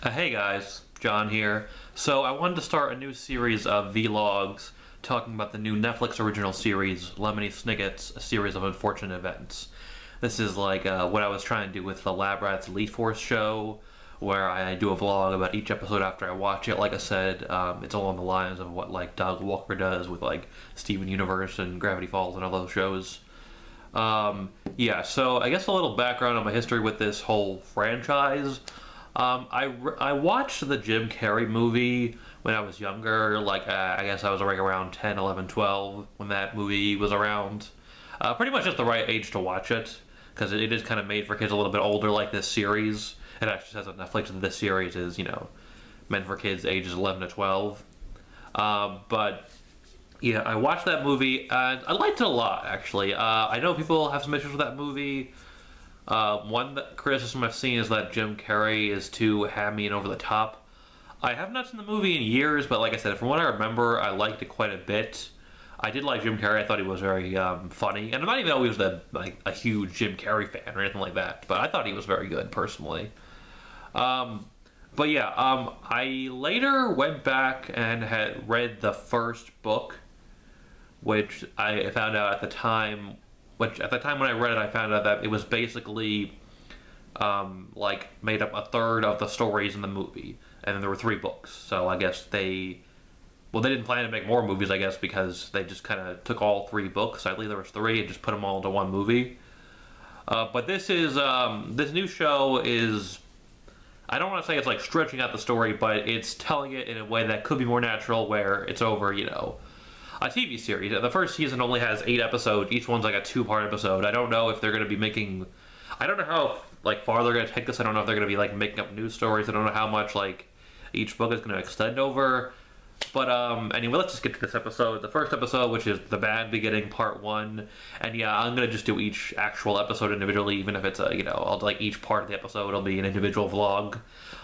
Hey guys, John here. So I wanted to start a new series of vlogs talking about the new Netflix original series, Lemony Snicket's A Series of Unfortunate Events. This is like what I was trying to do with the Lab Rats Elite Force show, where I do a vlog about each episode after I watch it. Like I said, it's along the lines of what like Doug Walker does with like Steven Universe and Gravity Falls and all those shows. Yeah, so I guess a little background on my history with this whole franchise. I watched the Jim Carrey movie when I was younger, like I guess I was like around 10, 11, 12 when that movie was around. Pretty much just the right age to watch it, because it is kind of made for kids a little bit older, like this series. It actually says on Netflix that this series is, meant for kids ages 11 to 12. But yeah, I watched that movie and I liked it a lot, actually. I know people have some issues with that movie. One criticism I've seen is that Jim Carrey is too hammy and over the top. I have not seen the movie in years, but like I said, from what I remember, I liked it quite a bit. I did like Jim Carrey. I thought he was very funny, and I'm not even always a huge Jim Carrey fan or anything like that, but I thought he was very good personally. But yeah, I later went back and had read the first book, which I found out at the time. Which at the time when I read it, I found out that it was basically like made up a third of the stories in the movie, and then there were 3 books. So I guess they didn't plan to make more movies, I guess, because they just kind of took all 3 books. I believe there was 3 and just put them all into one movie. But this is this new show is, I don't want to say it's like stretching out the story, but it's telling it in a way that could be more natural, where it's over, a TV series. The first season only has 8 episodes. Each one's like a 2-part episode. I don't know if they're going to be making, I don't know how like far they're going to take this. I don't know if they're going to be like making up news stories. I don't know how much like each book is going to extend over. But anyway, let's just get to this episode. The first episode, which is The Bad Beginning Part 1. And yeah, I'm going to just do each actual episode individually, even if it's a, I'll like each part of the episode, it'll be an individual vlog.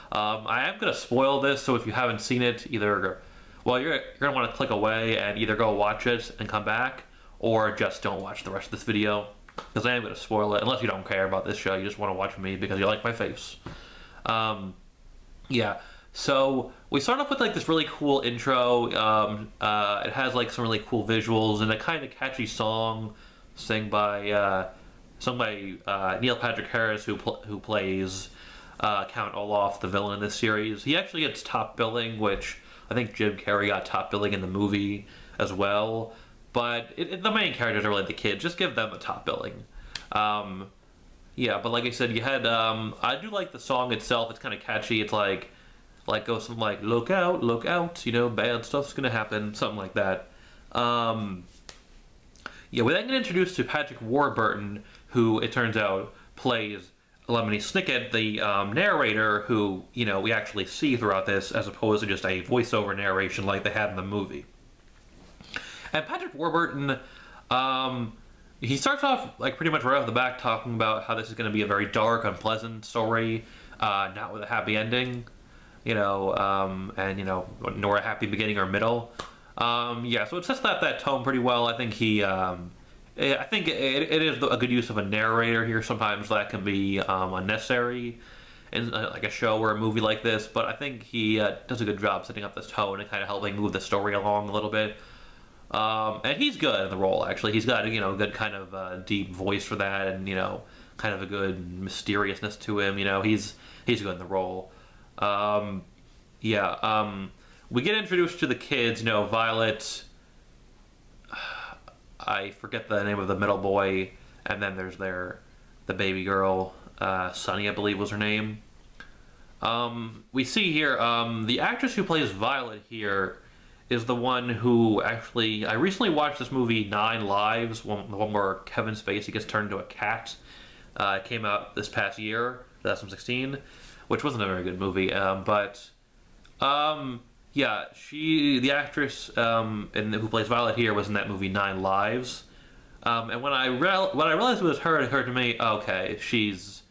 I am going to spoil this, so if you haven't seen it, either, well, you're going to want to click away and either go watch it and come back, or just don't watch the rest of this video, because I am going to spoil it, unless you don't care about this show, you just want to watch me because you like my face. Yeah, so we start off with like this really cool intro. It has like some really cool visuals and a kind of catchy song sung by Neil Patrick Harris, who plays Count Olaf, the villain in this series. He actually gets top billing, which I think Jim Carrey got top billing in the movie as well. But the main characters are really the kids. Just give them the top billing. Yeah, but like I said, you had I do like the song itself. It's kind of catchy. It's like goes something like look out, bad stuff's gonna happen, something like that. Yeah, we then get introduced to Patrick Warburton, who it turns out plays Lemony Snicket, the narrator, who we actually see throughout this, as opposed to just a voiceover narration like they had in the movie. And Patrick Warburton, he starts off like pretty much right off the back talking about how this is going to be a very dark, unpleasant story, not with a happy ending, nor a happy beginning or middle. Yeah, so it sets that tone pretty well. I think I think it is a good use of a narrator here. Sometimes that can be unnecessary in like a show or a movie like this, but I think he does a good job setting up this tone and kind of helping move the story along a little bit. And he's good in the role, actually. He's got a good kind of deep voice for that, and kind of a good mysteriousness to him. He's good in the role. Yeah. We get introduced to the kids. Violet. I forget the name of the middle boy, and then there's the baby girl, Sunny, I believe was her name. We see here, the actress who plays Violet here is the one who actually, I recently watched this movie 9 Lives, the one where Kevin Spacey gets turned into a cat. It came out this past year, 2016, which wasn't a very good movie, yeah, the actress who plays Violet here was in that movie 9 Lives. And when I realized it was her, it occurred to me, okay, she appears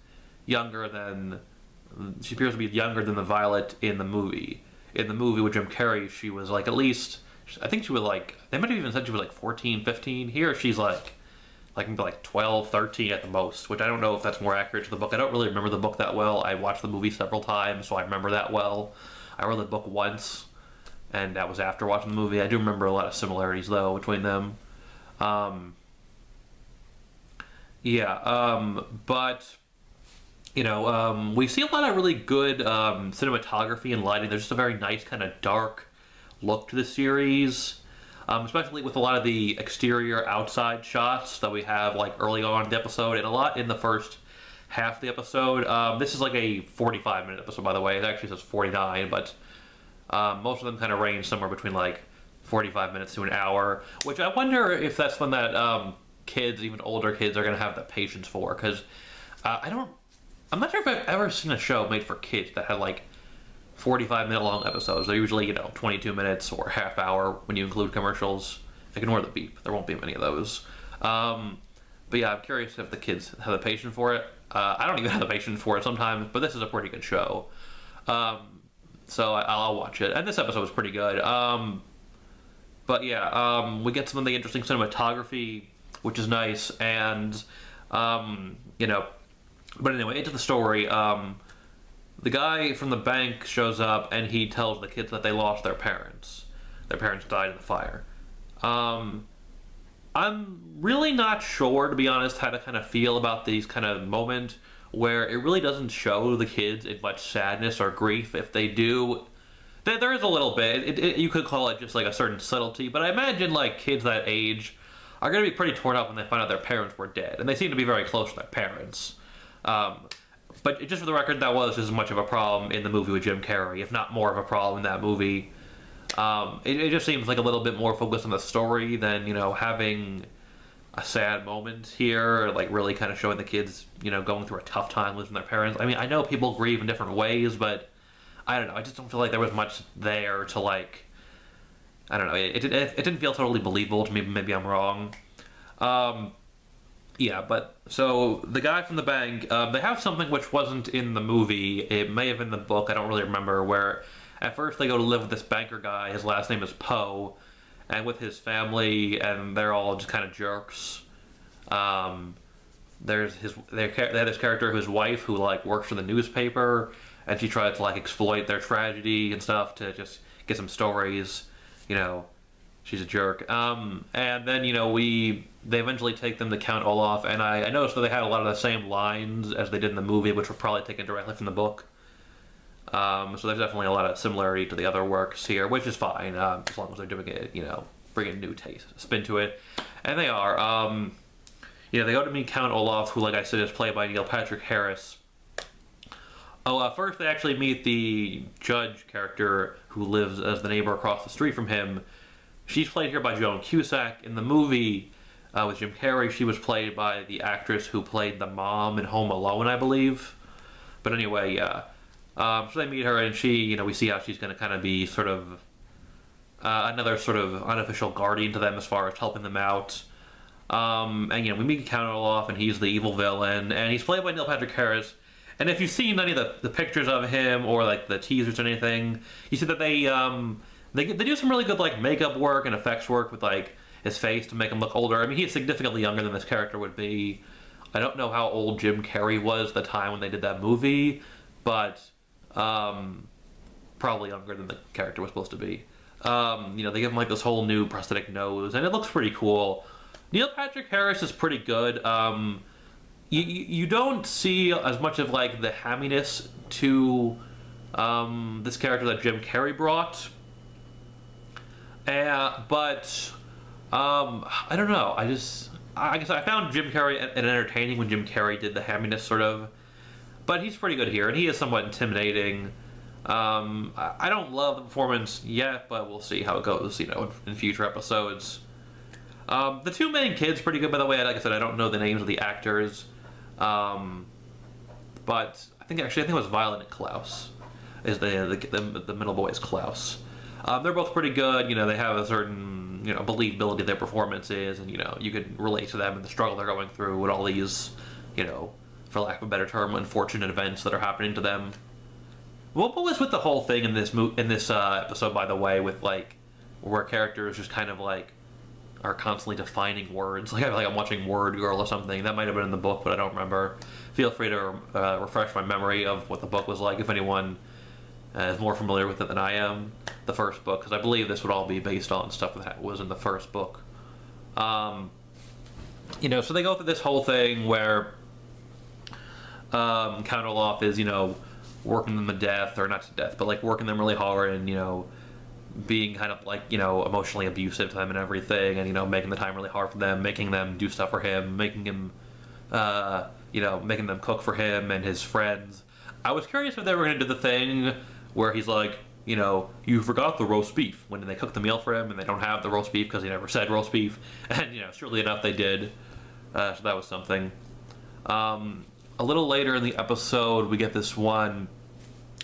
to be younger than the Violet in the movie. In the movie with Jim Carrey, she was like at least, I think she was like, they might have even said she was like 14, 15. Here she's like like maybe like 12, 13 at the most, which I don't know if that's more accurate to the book. I don't really remember the book that well. I watched the movie several times, so I remember that well. I read the book once, and that was after watching the movie. I do remember a lot of similarities, though, between them. Um, yeah, but, we see a lot of really good cinematography and lighting. There's just a very nice kind of dark look to the series. Especially with a lot of the exterior outside shots that we have like early on in the episode, and a lot in the first half of the episode. This is like a 45-minute episode, by the way. It actually says 49, but most of them kind of range somewhere between like 45 minutes to an hour, which I wonder if that's one that kids, even older kids, are going to have the patience for, because I'm not sure if I've ever seen a show made for kids that had like 45-minute long episodes. They're usually, 22 minutes or half hour when you include commercials. Ignore the beep. There won't be many of those. But yeah, I'm curious if the kids have the patience for it. I don't even have the patience for it sometimes, but this is a pretty good show. So I'll watch it. And this episode was pretty good. But yeah, we get some of the interesting cinematography, which is nice. And, but anyway, into the story. The guy from the bank shows up and he tells the kids that they lost their parents. Their parents died in the fire. I'm really not sure, to be honest, how to kind of feel about these kind of moment where it really doesn't show the kids in much sadness or grief. If they do, there is a little bit. You could call it just like a certain subtlety, but I imagine like kids that age are going to be pretty torn up when they find out their parents were dead, and they seem to be very close to their parents. But just for the record, that was as much of a problem in the movie with Jim Carrey, if not more of a problem in that movie. It just seems like a little bit more focused on the story than, having a sad moment here, like really kind of showing the kids, going through a tough time losing their parents. I mean, I know people grieve in different ways, but I don't know. I just don't feel like there was much there to like, I don't know. It didn't feel totally believable to me. Maybe I'm wrong. Yeah, but so the guy from the bank, they have something which wasn't in the movie. It may have been in the book. I don't really remember. Where at first they go to live with this banker guy. His last name is Poe, and with his family, and they're all just kind of jerks. They have this character, his wife, who like works for the newspaper, and she tries to like exploit their tragedy and stuff to just get some stories. She's a jerk. And then they eventually take them to Count Olaf, and I noticed that they had a lot of the same lines as they did in the movie, which were probably taken directly from the book. So there's definitely a lot of similarity to the other works here, which is fine, as long as they're doing it, bringing a new taste, spin to it. And they are. They go to meet Count Olaf, who, like I said, is played by Neil Patrick Harris. First they actually meet the judge character who lives as the neighbor across the street from him. She's played here by Joan Cusack. In the movie with Jim Carrey, she was played by the actress who played the mom in Home Alone, I believe. But anyway, yeah. So they meet her, and she, we see how she's going to kind of be sort of another sort of unofficial guardian to them as far as helping them out. And, we meet Count Olaf, and he's the evil villain, and he's played by Neil Patrick Harris. And if you've seen any of the pictures of him, or like the teasers or anything, you see that they do some really good like makeup work and effects work with like his face to make him look older. I mean, he's significantly younger than this character would be. I don't know how old Jim Carrey was at the time when they did that movie, but probably younger than the character was supposed to be. They give him like this whole new prosthetic nose, and it looks pretty cool. Neil Patrick Harris is pretty good. You don't see as much of like the hamminess to this character that Jim Carrey brought. But I don't know. I guess I found Jim Carrey entertaining when Jim Carrey did the hamminess sort of. But he's pretty good here, and he is somewhat intimidating. I don't love the performance yet, but we'll see how it goes, in future episodes. The two main kids pretty good, by the way. Like I said, I don't know the names of the actors. But I think it was Violet and Klaus. Is the middle boy is Klaus. They're both pretty good. They have a certain believability to their performances, and you could relate to them and the struggle they're going through with all these, for lack of a better term, unfortunate events that are happening to them. What was with the whole thing in this episode, by the way, with like where characters just kind of like are constantly defining words. Like I'm watching Word Girl or something. That might have been in the book, but I don't remember. Feel free to refresh my memory of what the book was like if anyone is more familiar with it than I am. The first book, because I believe this would all be based on stuff that was in the first book. You know, so they go through this whole thing where Count Olaf is, you know, working them to death, or not to death, but like working them really hard, and, you know, being kind of like, you know, emotionally abusive to them and everything, and, you know, making the time really hard for them, making them do stuff for him, making him, you know, making them cook for him and his friends. I was curious if they were going to do the thing where he's like, you know, you forgot the roast beef, when they cook the meal for him and they don't have the roast beef because he never said roast beef, and, you know, surely enough they did, so that was something. A little later in the episode, we get this one.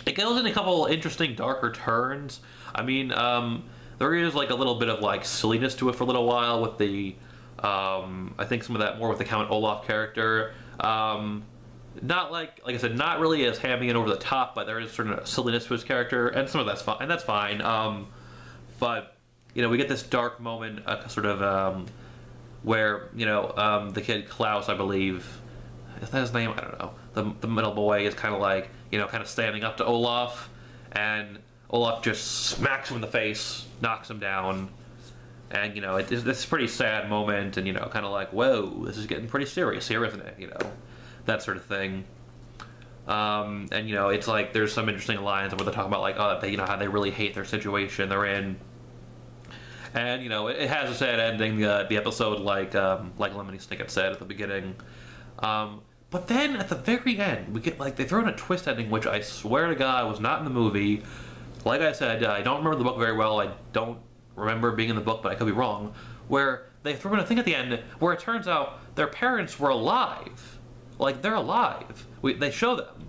It goes in a couple interesting, darker turns. I mean, there is like a little bit of like silliness to it for a little while with the, I think some of that more with the Count Olaf character. Not like I said, not really as hammy and over the top, but there is sort of silliness to his character, and some of that's fine, and that's fine. But you know, we get this dark moment, sort of where, you know, the kid Klaus, I believe. Is that his name? I don't know. The middle boy is kind of like, you know, kind of standing up to Olaf, and Olaf just smacks him in the face, knocks him down, and, you know, it's this pretty sad moment, and, you know, kind of like, whoa, this is getting pretty serious here, isn't it? You know, that sort of thing. And, you know, it's like there's some interesting lines where they're talking about like, oh, they, you know, how they really hate their situation they're in. And, you know, it has a sad ending, the episode, like Lemony Snicket said at the beginning. But then at the very end, we get like they throw in a twist ending, which I swear to God was not in the movie. Like I said, I don't remember the book very well. I don't remember being in the book, but I could be wrong. Where they throw in a thing at the end where it turns out their parents were alive. Like, they're alive. They show them.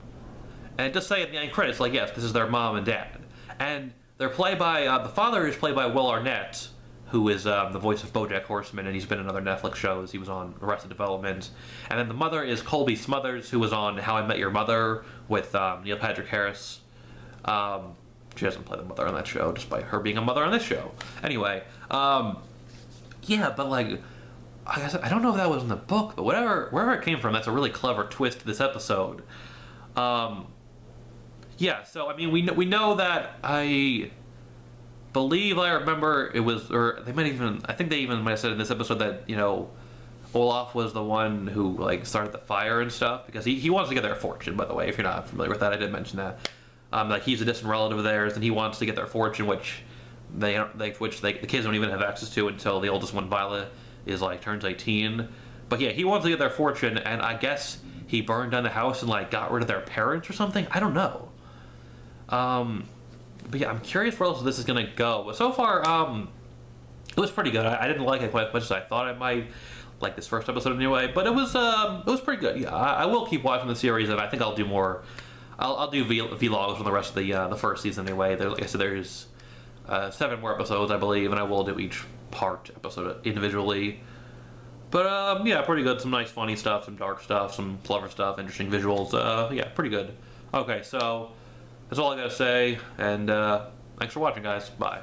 And just say at the end credits, like, yes, this is their mom and dad. And they're played by, the father is played by Will Arnett, who is the voice of BoJack Horseman, and he's been in other Netflix shows. He was on Arrested Development. And then the mother is Colby Smothers, who was on How I Met Your Mother with Neil Patrick Harris. She doesn't play the mother on that show, despite her being a mother on this show. Anyway, yeah, but like, I don't know if that was in the book, but wherever it came from, that's a really clever twist to this episode. Yeah, so I mean, we know that I believe I remember it was, or they might even, I think they even might have said in this episode that, you know, Olaf was the one who like started the fire and stuff, because he wants to get their fortune, by the way, if you're not familiar with that. I did mention that. Like, he's a distant relative of theirs, and he wants to get their fortune, which the kids don't even have access to until the oldest one, Viola, is like turns 18. But yeah, he wants to get their fortune, and I guess he burned down the house and like got rid of their parents or something. I don't know. But yeah, I'm curious where else this is gonna go. But so far, it was pretty good. I didn't like it quite as much as I thought I might, like this first episode anyway. But it was pretty good. Yeah, I will keep watching the series, and I think I'll do more. I'll do vlogs on the rest of the first season anyway. Like I said, there's 7 more episodes, I believe, and I will do each episode individually. But yeah, pretty good. Some nice funny stuff, some dark stuff, some clever stuff, interesting visuals. Yeah, pretty good. Okay, so that's all I gotta say, and thanks for watching, guys. Bye.